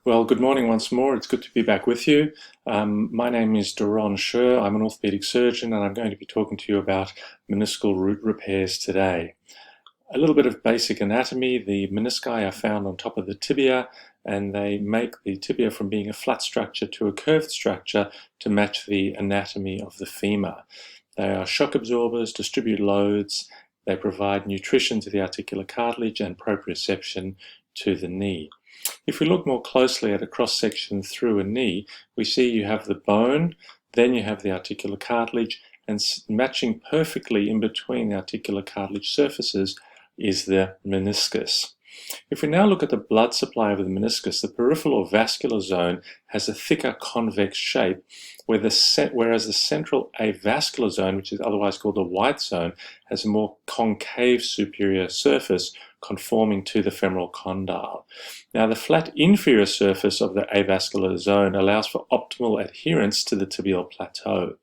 Well, good morning once more. It's good to be back with you. My name is Doron Sher. I'm an orthopedic surgeon, and I'm going to be talking to you about meniscal root repairs today. A little bit of basic anatomy. The menisci are found on top of the tibia, and they make the tibia from being a flat structure to a curved structure to match the anatomy of the femur. They are shock absorbers, distribute loads, they provide nutrition to the articular cartilage and proprioception to the knee. If we look more closely at a cross-section through a knee, we see you have the bone, then you have the articular cartilage, and matching perfectly in between the articular cartilage surfaces is the meniscus. If we now look at the blood supply of the meniscus, the peripheral or vascular zone has a thicker convex shape, whereas the central avascular zone, which is otherwise called the white zone, has a more concave superior surface conforming to the femoral condyle. Now, the flat inferior surface of the avascular zone allows for optimal adherence to the tibial plateau.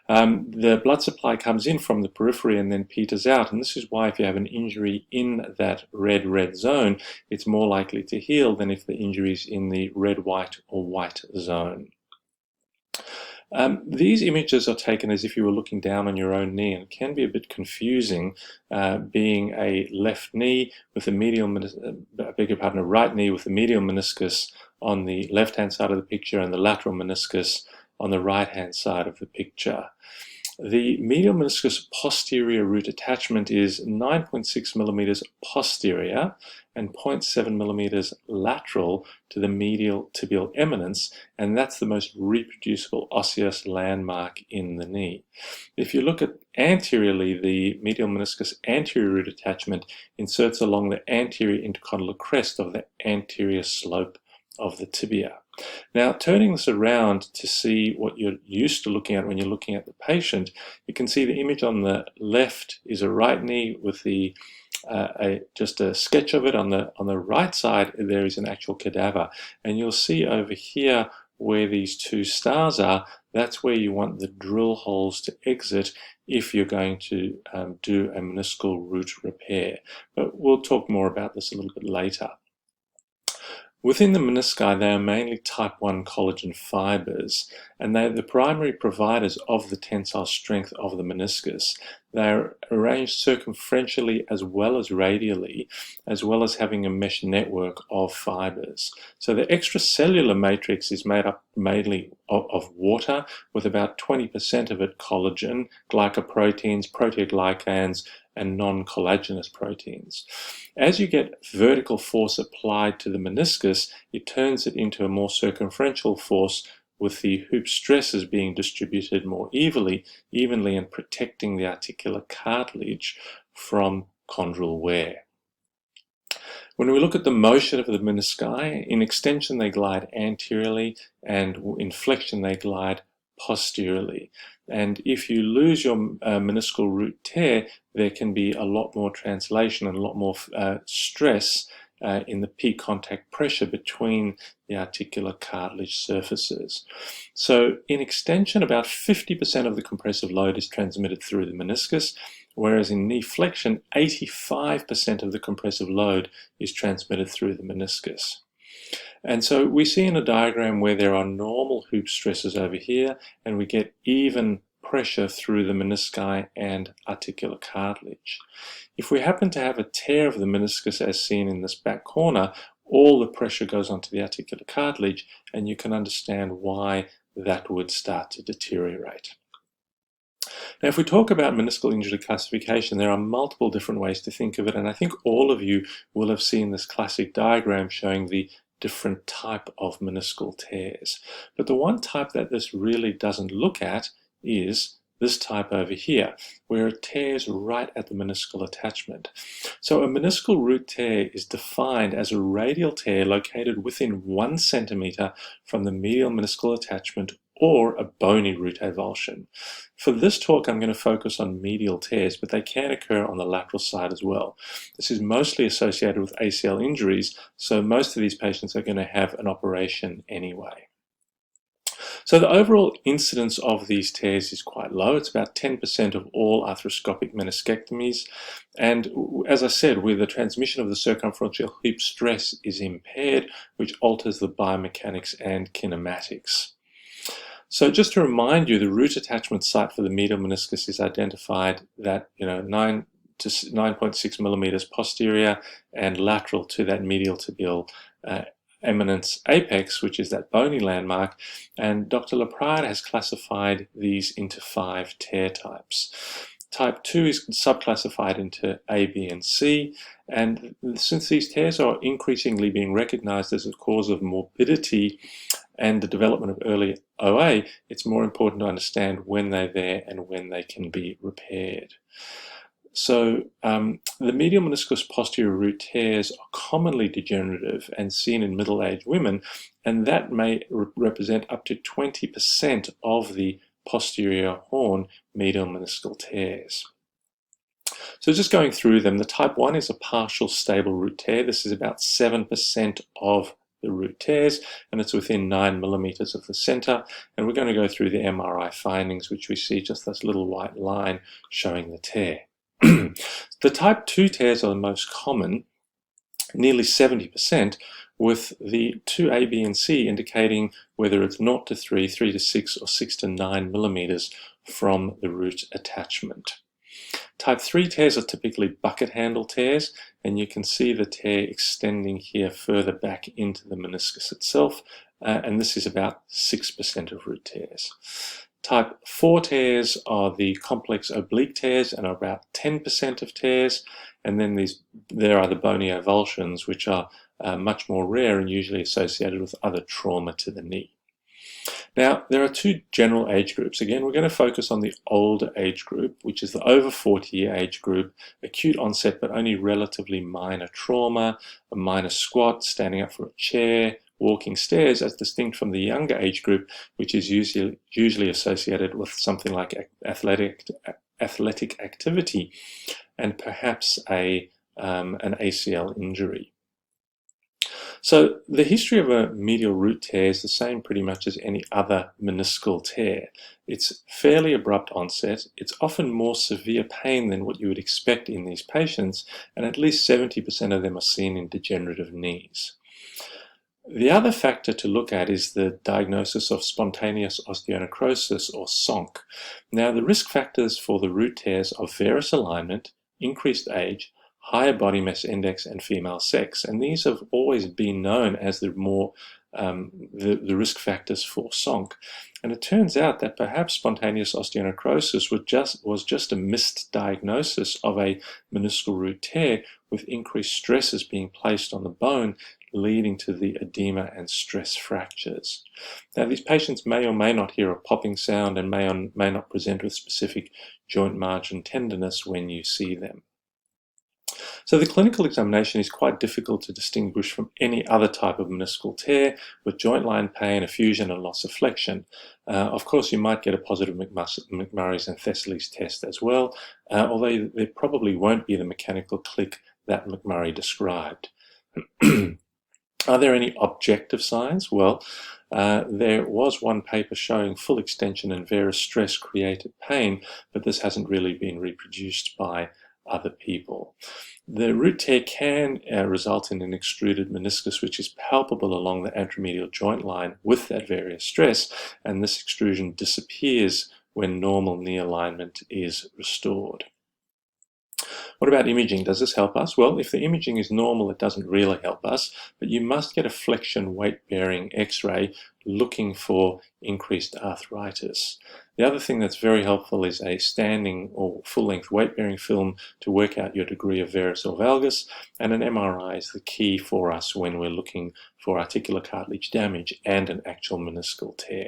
The blood supply comes in from the periphery and then peters out, and this is why if you have an injury in that red zone, it's more likely to heal than if the injury is in the red-white or white zone. These images are taken as if you were looking down on your own knee, and it can be a bit confusing, being a left knee with a a right knee with the medial meniscus on the left-hand side of the picture and the lateral meniscus on the right-hand side of the picture. The medial meniscus posterior root attachment is 9.6 millimeters posterior and 0.7 millimeters lateral to the medial tibial eminence, and that's the most reproducible osseous landmark in the knee. If you look at anteriorly, the medial meniscus anterior root attachment inserts along the anterior intercondylar crest of the anterior slope of the tibia. Now, turning this around to see what you're used to looking at when you're looking at the patient, you can see the image on the left is a right knee with the just a sketch of it. On the right side, there is an actual cadaver, and you'll see over here where these two stars are, that's where you want the drill holes to exit if you're going to do a meniscal root repair. But we'll talk more about this a little bit later. Within the menisci, they are mainly type 1 collagen fibers, and they are the primary providers of the tensile strength of the meniscus. They are arranged circumferentially as well as radially, as well as having a mesh network of fibers. So the extracellular matrix is made up mainly of water, with about 20% of it collagen, glycoproteins, proteoglycans, and non-collagenous proteins. As you get vertical force applied to the meniscus, it turns it into a more circumferential force, with the hoop stresses being distributed more evenly and protecting the articular cartilage from chondral wear. When we look at the motion of the menisci, in extension they glide anteriorly, and in flexion they glide posteriorly. And if you lose your meniscal root tear, there can be a lot more translation and a lot more stress in the peak contact pressure between the articular cartilage surfaces. So in extension, about 50% of the compressive load is transmitted through the meniscus, whereas in knee flexion, 85% of the compressive load is transmitted through the meniscus. And so we see in a diagram where there are normal hoop stresses over here, and we get even pressure through the menisci and articular cartilage. If we happen to have a tear of the meniscus as seen in this back corner, all the pressure goes onto the articular cartilage, and you can understand why that would start to deteriorate. Now, if we talk about meniscal injury classification, there are multiple different ways to think of it, and I think all of you will have seen this classic diagram showing the different type of meniscal tears. But the one type that this really doesn't look at is this type over here, where it tears right at the meniscal attachment. So a meniscal root tear is defined as a radial tear located within 1 centimeter from the medial meniscal attachment or a bony root avulsion. For this talk, I'm going to focus on medial tears, but they can occur on the lateral side as well. This is mostly associated with ACL injuries, so most of these patients are going to have an operation anyway. So the overall incidence of these tears is quite low. It's about 10% of all arthroscopic meniscectomies. And as I said, where the transmission of the circumferential hip stress is impaired, which alters the biomechanics and kinematics. So just to remind you, the root attachment site for the medial meniscus is identified that 9 to 9.6 millimeters posterior and lateral to that medial tibial eminence apex, which is that bony landmark, and Dr. Laprade has classified these into 5 tear types. Type 2 is subclassified into A, B, and C, and since these tears are increasingly being recognized as a cause of morbidity and the development of early OA, it's more important to understand when they're there and when they can be repaired. So the medial meniscus posterior root tears are commonly degenerative and seen in middle-aged women, and that may represent up to 20% of the posterior horn medial meniscal tears. So just going through them, the type 1 is a partial stable root tear. This is about 7% of the root tears, and it's within 9 millimeters of the center. And we're going to go through the MRI findings, which we see just this little white line showing the tear. The type 2 tears are the most common, nearly 70%, with the 2A, B, and C indicating whether it's 0 to 3, 3 to 6, or 6 to 9 millimeters from the root attachment. Type 3 tears are typically bucket handle tears, and you can see the tear extending here further back into the meniscus itself, and this is about 6% of root tears. Type 4 tears are the complex oblique tears and are about 10% of tears, and then there are the bony avulsions, which are much more rare and usually associated with other trauma to the knee. Now, there are 2 general age groups. Again, we're going to focus on the older age group, which is the over 40-year age group, acute onset but only relatively minor trauma, a minor squat, standing up for a chair, walking stairs, as distinct from the younger age group, which is usually associated with something like athletic activity and perhaps an ACL injury. So the history of a medial root tear is the same pretty much as any other meniscal tear. It's fairly abrupt onset, it's often more severe pain than what you would expect in these patients, and at least 70% of them are seen in degenerative knees. The other factor to look at is the diagnosis of spontaneous osteonecrosis, or SONC. Now, the risk factors for the root tears are varus alignment, increased age, higher body mass index, and female sex, and these have always been known as the risk factors for SONC. And it turns out that perhaps spontaneous osteonecrosis was just a missed diagnosis of a meniscal root tear, with increased stresses being placed on the bone, leading to the edema and stress fractures. Now, these patients may or may not hear a popping sound and may or may not present with specific joint margin tenderness when you see them. So the clinical examination is quite difficult to distinguish from any other type of meniscal tear, with joint line pain, effusion, and loss of flexion. Of course, you might get a positive McMurray's and Thessaly's test as well, although there probably won't be the mechanical click that McMurray described. Are there any objective signs? Well, there was one paper showing full extension and varus stress created pain, but this hasn't really been reproduced by other people. The root tear can result in an extruded meniscus, which is palpable along the anteromedial joint line with that various stress, and this extrusion disappears when normal knee alignment is restored. What about imaging? Does this help us? Well, if the imaging is normal, it doesn't really help us, but you must get a flexion weight-bearing X-ray looking for increased arthritis. The other thing that's very helpful is a standing or full-length weight-bearing film to work out your degree of varus or valgus, and an MRI is the key for us when we're looking for articular cartilage damage and an actual meniscal tear.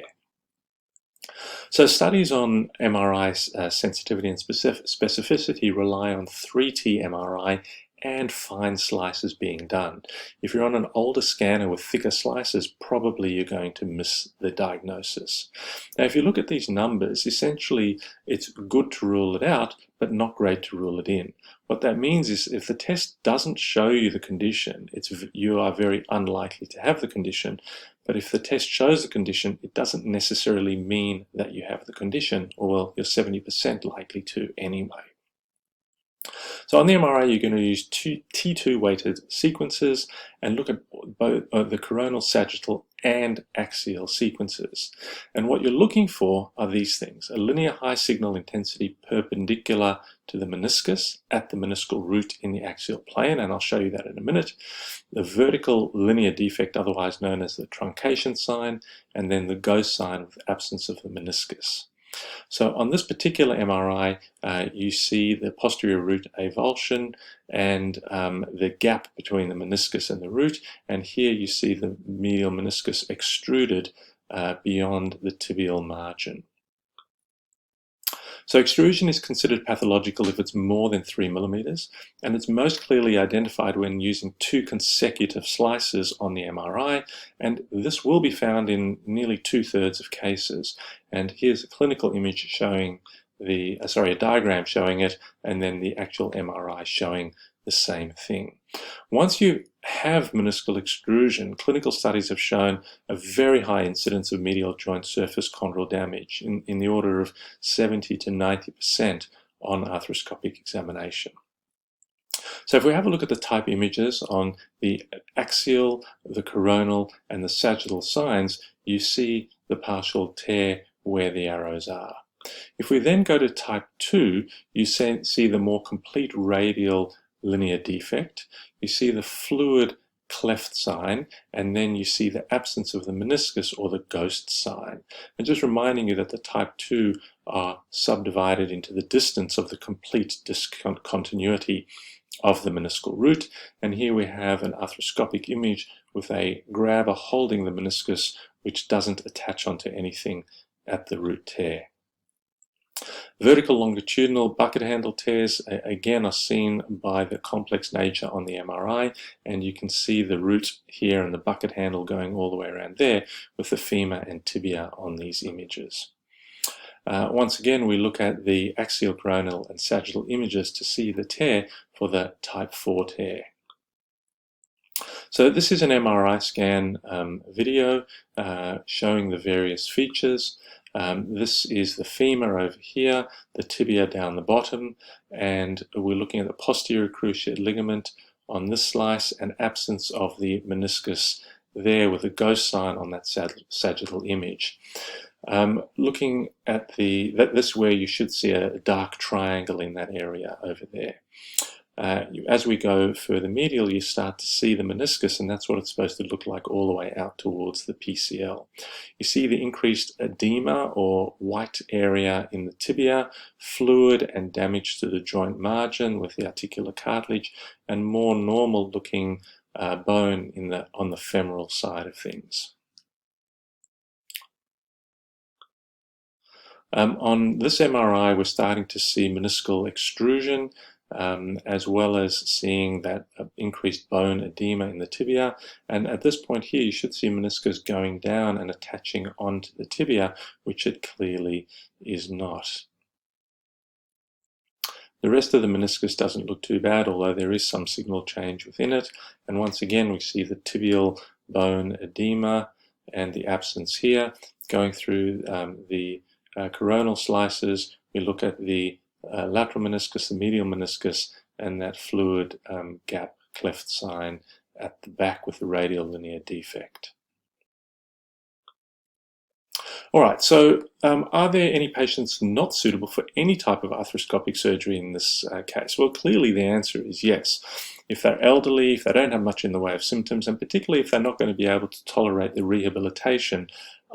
So studies on MRI sensitivity and specificity rely on 3T MRI and fine slices being done. If you're on an older scanner with thicker slices, probably you're going to miss the diagnosis. Now, if you look at these numbers, essentially it's good to rule it out, but not great to rule it in. What that means is if the test doesn't show you the condition, you are very unlikely to have the condition. But if the test shows the condition, it doesn't necessarily mean that you have the condition, or well, you're 70% likely to anyway. So on the MRI, you're going to use two T2 weighted sequences and look at both the coronal, sagittal, and axial sequences. And what you're looking for are these things: a linear high signal intensity perpendicular to the meniscus at the meniscal root in the axial plane, and I'll show you that in a minute. The vertical linear defect, otherwise known as the truncation sign, and then the ghost sign with absence of the meniscus. So on this particular MRI, you see the posterior root avulsion and the gap between the meniscus and the root, and here you see the medial meniscus extruded beyond the tibial margin. So extrusion is considered pathological if it's more than 3 millimeters, and it's most clearly identified when using 2 consecutive slices on the MRI, and this will be found in nearly 2/3 of cases. And here's a clinical image showing a diagram showing it, and then the actual MRI showing the same thing. Once you have meniscal extrusion, clinical studies have shown a very high incidence of medial joint surface chondral damage in the order of 70 to 90% on arthroscopic examination. So if we have a look at the type images on the axial, the coronal, and the sagittal signs, you see the partial tear where the arrows are. If we then go to type 2, you see the more complete radial linear defect, you see the fluid cleft sign, and then you see the absence of the meniscus or the ghost sign. And just reminding you that the type 2 are subdivided into the distance of the complete discontinuity of the meniscal root, and here we have an arthroscopic image with a grabber holding the meniscus which doesn't attach onto anything at the root tear. Vertical longitudinal bucket handle tears again are seen by the complex nature on the MRI, and you can see the root here and the bucket handle going all the way around there with the femur and tibia on these images. Once again, we look at the axial, coronal, and sagittal images to see the tear for the type 4 tear. So this is an MRI scan video showing the various features. This is the femur over here, the tibia down the bottom, and we're looking at the posterior cruciate ligament on this slice and absence of the meniscus there with a ghost sign on that sagittal image. Looking at this where you should see a dark triangle in that area over there. As we go further medial, you start to see the meniscus, and that's what it's supposed to look like all the way out towards the PCL. You see the increased edema or white area in the tibia, fluid and damage to the joint margin with the articular cartilage, and more normal looking bone on the femoral side of things. On this MRI, we're starting to see meniscal extrusion, as well as seeing that increased bone edema in the tibia. And at this point here, you should see meniscus going down and attaching onto the tibia, which it clearly is not. The rest of the meniscus doesn't look too bad, although there is some signal change within it. And once again, we see the tibial bone edema and the absence here. Going through the coronal slices, we look at the lateral meniscus, the medial meniscus, and that fluid gap cleft sign at the back with the radial linear defect. All right, so are there any patients not suitable for any type of arthroscopic surgery in this case? Well, clearly the answer is yes. If they're elderly, if they don't have much in the way of symptoms, and particularly if they're not going to be able to tolerate the rehabilitation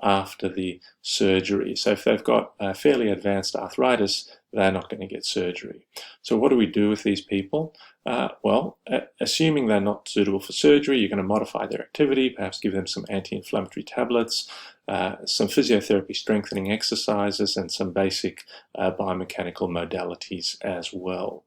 after the surgery. So if they've got fairly advanced arthritis, they're not going to get surgery. So what do we do with these people? Well, assuming they're not suitable for surgery, you're going to modify their activity, perhaps give them some anti-inflammatory tablets, some physiotherapy strengthening exercises, and some basic biomechanical modalities as well.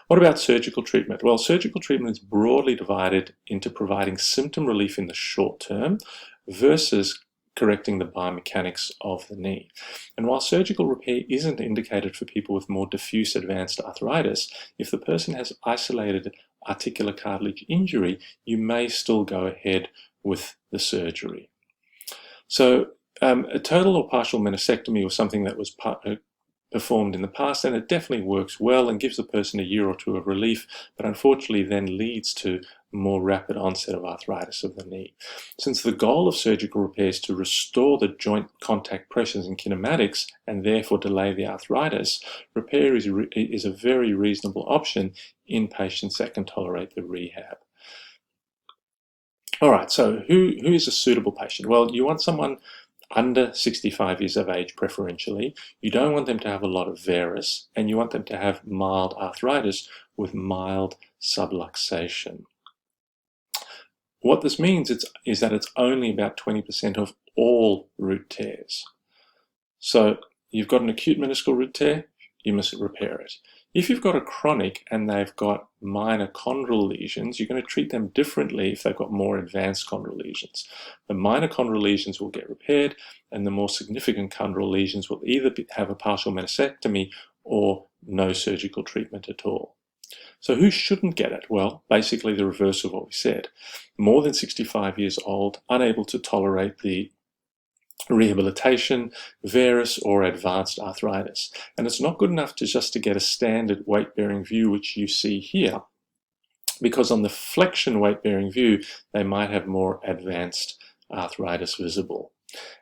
What about surgical treatment? Well, surgical treatment is broadly divided into providing symptom relief in the short term versus correcting the biomechanics of the knee. And while surgical repair isn't indicated for people with more diffuse advanced arthritis, if the person has isolated articular cartilage injury, you may still go ahead with the surgery. So a total or partial meniscectomy was something that was performed in the past, and it definitely works well and gives the person a year or two of relief, but unfortunately then leads to more rapid onset of arthritis of the knee. Since the goal of surgical repair is to restore the joint contact pressures and kinematics and therefore delay the arthritis, repair is a very reasonable option in patients that can tolerate the rehab. All right, so who is a suitable patient? Well, you want someone under 65 years of age preferentially. You don't want them to have a lot of varus, and you want them to have mild arthritis with mild subluxation. What this means is that it's only about 20% of all root tears. So you've got an acute meniscal root tear, you must repair it. If you've got a chronic and they've got minor chondral lesions, you're going to treat them differently if they've got more advanced chondral lesions. The minor chondral lesions will get repaired, and the more significant chondral lesions will either have a partial meniscectomy or no surgical treatment at all. So who shouldn't get it? Well, basically the reverse of what we said. More than 65 years old, unable to tolerate the rehabilitation, varus, or advanced arthritis. And it's not good enough to get a standard weight-bearing view, which you see here, because on the flexion weight-bearing view, they might have more advanced arthritis visible.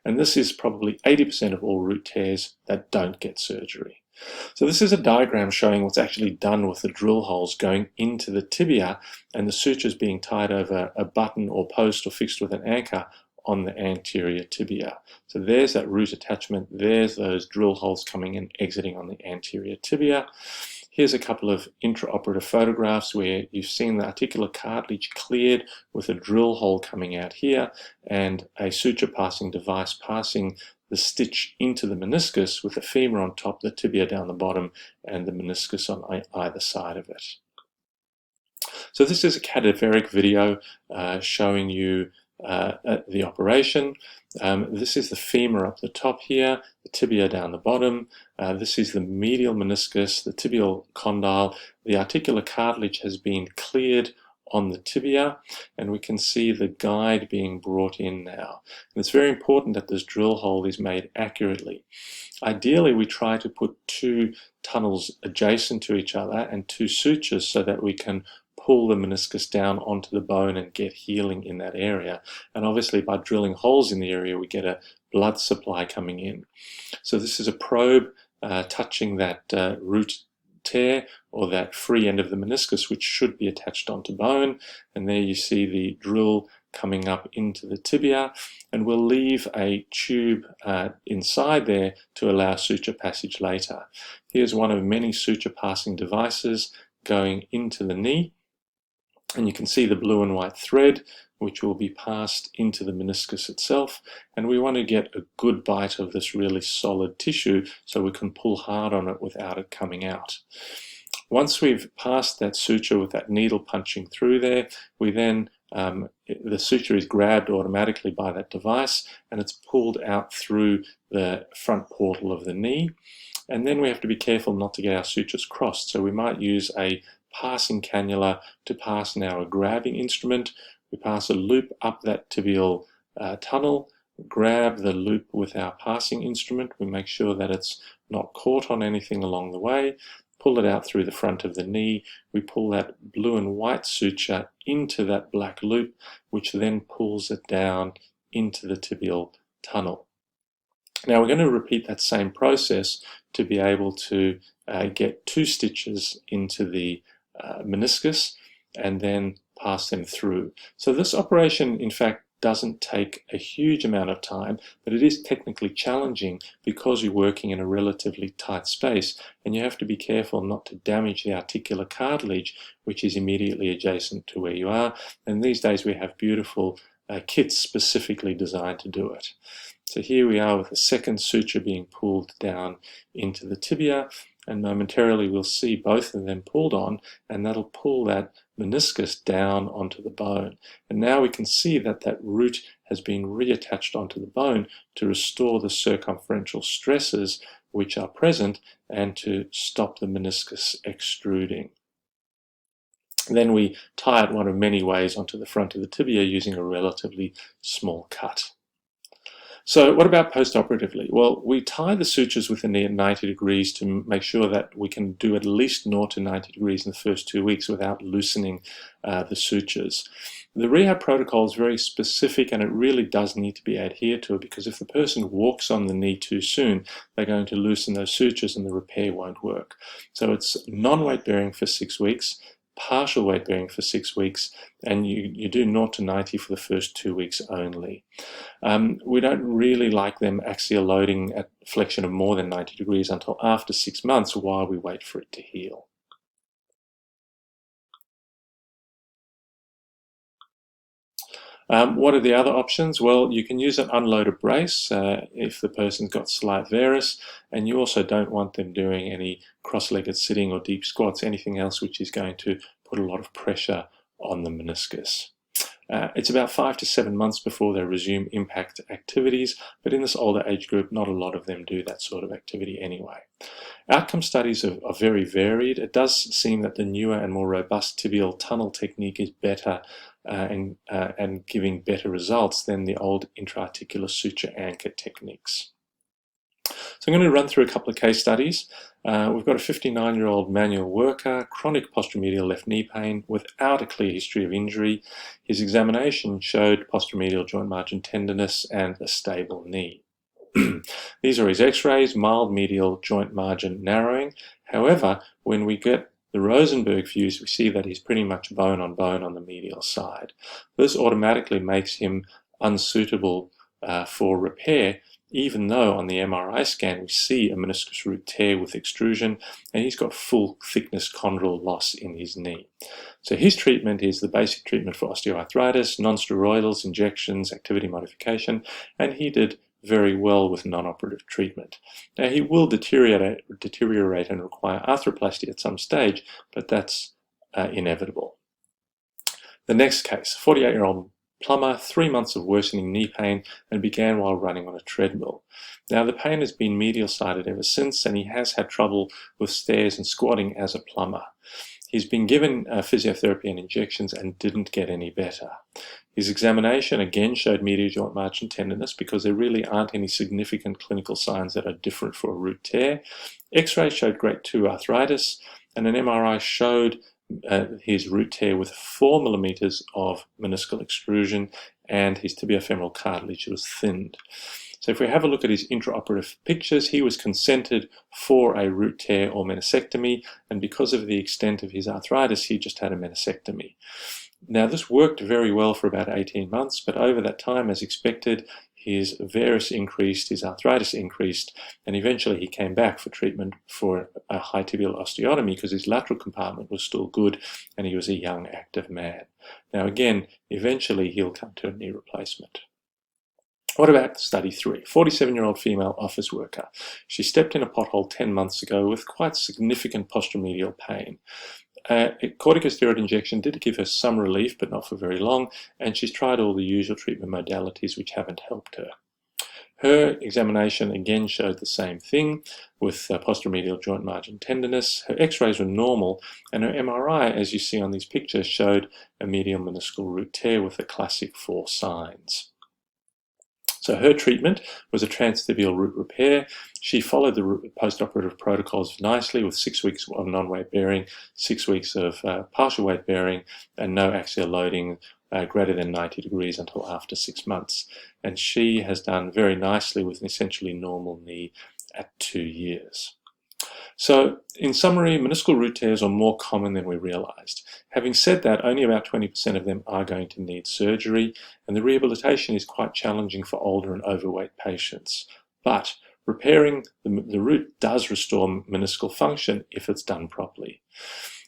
And this is probably 80% of all root tears that don't get surgery. So this is a diagram showing what's actually done with the drill holes going into the tibia and the sutures being tied over a button or post or fixed with an anchor on the anterior tibia. So there's that root attachment, there's those drill holes coming and exiting on the anterior tibia. Here's a couple of intraoperative photographs where you've seen the articular cartilage cleared with a drill hole coming out here and a suture passing device passing the stitch into the meniscus with the femur on top, the tibia down the bottom, and the meniscus on either side of it. So this is a cadaveric video showing you the operation. This is the femur up the top here, the tibia down the bottom. This is the medial meniscus, the tibial condyle. The articular cartilage has been cleared on the tibia, and we can see the guide being brought in now. And it's very important that this drill hole is made accurately. Ideally, we try to put two tunnels adjacent to each other and two sutures so that we can pull the meniscus down onto the bone and get healing in that area. And obviously by drilling holes in the area, we get a blood supply coming in. So this is a probe touching that root tear or that free end of the meniscus, which should be attached onto bone. And there you see the drill coming up into the tibia, and we'll leave a tube inside there to allow suture passage later. Here's one of many suture passing devices going into the knee. And you can see the blue and white thread, which will be passed into the meniscus itself. And we want to get a good bite of this really solid tissue so we can pull hard on it without it coming out. Once we've passed that suture with that needle punching through there, we then, the suture is grabbed automatically by that device and it's pulled out through the front portal of the knee. And then we have to be careful not to get our sutures crossed. So we might use a passing cannula to pass now a grabbing instrument. We pass a loop up that tibial tunnel, grab the loop with our passing instrument. We make sure that it's not caught on anything along the way. Pull it out through the front of the knee. We pull that blue and white suture into that black loop, which then pulls it down into the tibial tunnel. Now we're going to repeat that same process to be able to get two stitches into the meniscus and then pass them through. So this operation, in fact, doesn't take a huge amount of time, but it is technically challenging because you're working in a relatively tight space and you have to be careful not to damage the articular cartilage, which is immediately adjacent to where you are. And these days we have beautiful kits specifically designed to do it. So here we are with a second suture being pulled down into the tibia, and momentarily we'll see both of them pulled on, and that'll pull that meniscus down onto the bone. And now we can see that that root has been reattached onto the bone to restore the circumferential stresses which are present and to stop the meniscus extruding. Then we tie it one of many ways onto the front of the tibia using a relatively small cut. So what about post-operatively? Well, we tie the sutures with the knee at 90 degrees to make sure that we can do at least 0 to 90 degrees in the first 2 weeks without loosening the sutures. The rehab protocol is very specific, and it really does need to be adhered to, because if the person walks on the knee too soon, they're going to loosen those sutures and the repair won't work. So it's non-weight bearing for 6 weeks, partial weight bearing for 6 weeks, and you do 0 to 90 for the first 2 weeks only. We don't really like them axial loading at flexion of more than 90 degrees until after 6 months, while we wait for it to heal. What are the other options? Well, you can use an unloaded brace if the person's got slight varus, and you also don't want them doing any cross-legged sitting or deep squats, anything else which is going to put a lot of pressure on the meniscus. It's about 5 to 7 months before they resume impact activities, but in this older age group, not a lot of them do that sort of activity anyway. Outcome studies are very varied. It does seem that the newer and more robust tibial tunnel technique is better and giving better results than the old intra-articular suture anchor techniques. So I'm going to run through a couple of case studies. We've got a 59-year-old manual worker, chronic posteromedial left knee pain without a clear history of injury. His examination showed posteromedial joint margin tenderness and a stable knee. These are his x-rays, mild medial joint margin narrowing. However, when we get the Rosenberg views, we see that he's pretty much bone on bone on the medial side. This automatically makes him unsuitable for repair, even though on the MRI scan we see a meniscus root tear with extrusion, and he's got full thickness chondral loss in his knee. So his treatment is the basic treatment for osteoarthritis, non-steroidals, injections, activity modification, and he did very well with non-operative treatment. Now he will deteriorate and require arthroplasty at some stage, but that's inevitable. The next case, 48-year-old plumber, 3 months of worsening knee pain, and began while running on a treadmill. Now the pain has been medial sided ever since, and he has had trouble with stairs and squatting as a plumber. He's been given physiotherapy and injections and didn't get any better. His examination again showed medial joint margin tenderness because there really aren't any significant clinical signs that are different for a root tear. X-ray showed grade 2 arthritis, and an MRI showed his root tear with 4 millimeters of meniscal extrusion, and his tibiofemoral cartilage was thinned. So if we have a look at his intraoperative pictures, he was consented for a root tear or meniscectomy, and because of the extent of his arthritis, he just had a meniscectomy. Now this worked very well for about 18 months, but over that time, as expected, his varus increased, his arthritis increased, and eventually he came back for treatment for a high tibial osteotomy because his lateral compartment was still good and he was a young, active man. Now again, eventually he'll come to a knee replacement. What about study 3? 47-year-old female office worker. She stepped in a pothole 10 months ago with quite significant posteromedial pain. A corticosteroid injection did give her some relief, but not for very long, and she's tried all the usual treatment modalities which haven't helped her. Her examination again showed the same thing with posteromedial joint margin tenderness. Her x-rays were normal, and her MRI, as you see on these pictures, showed a medial meniscal root tear with the classic 4 signs. So her treatment was a transtibial root repair. She followed the post-operative protocols nicely with 6 weeks of non-weight bearing, 6 weeks of partial weight bearing, and no axial loading greater than 90 degrees until after 6 months. And she has done very nicely with an essentially normal knee at 2 years. So, in summary, meniscal root tears are more common than we realized. Having said that, only about 20% of them are going to need surgery, and the rehabilitation is quite challenging for older and overweight patients. But repairing the root does restore meniscal function if it's done properly.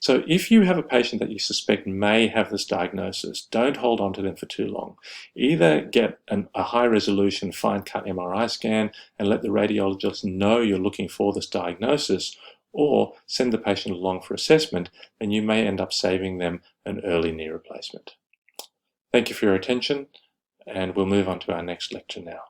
So if you have a patient that you suspect may have this diagnosis, don't hold on to them for too long. Either get a high-resolution fine-cut MRI scan and let the radiologist know you're looking for this diagnosis, or send the patient along for assessment, then you may end up saving them an early knee replacement. Thank you for your attention, and we'll move on to our next lecture now.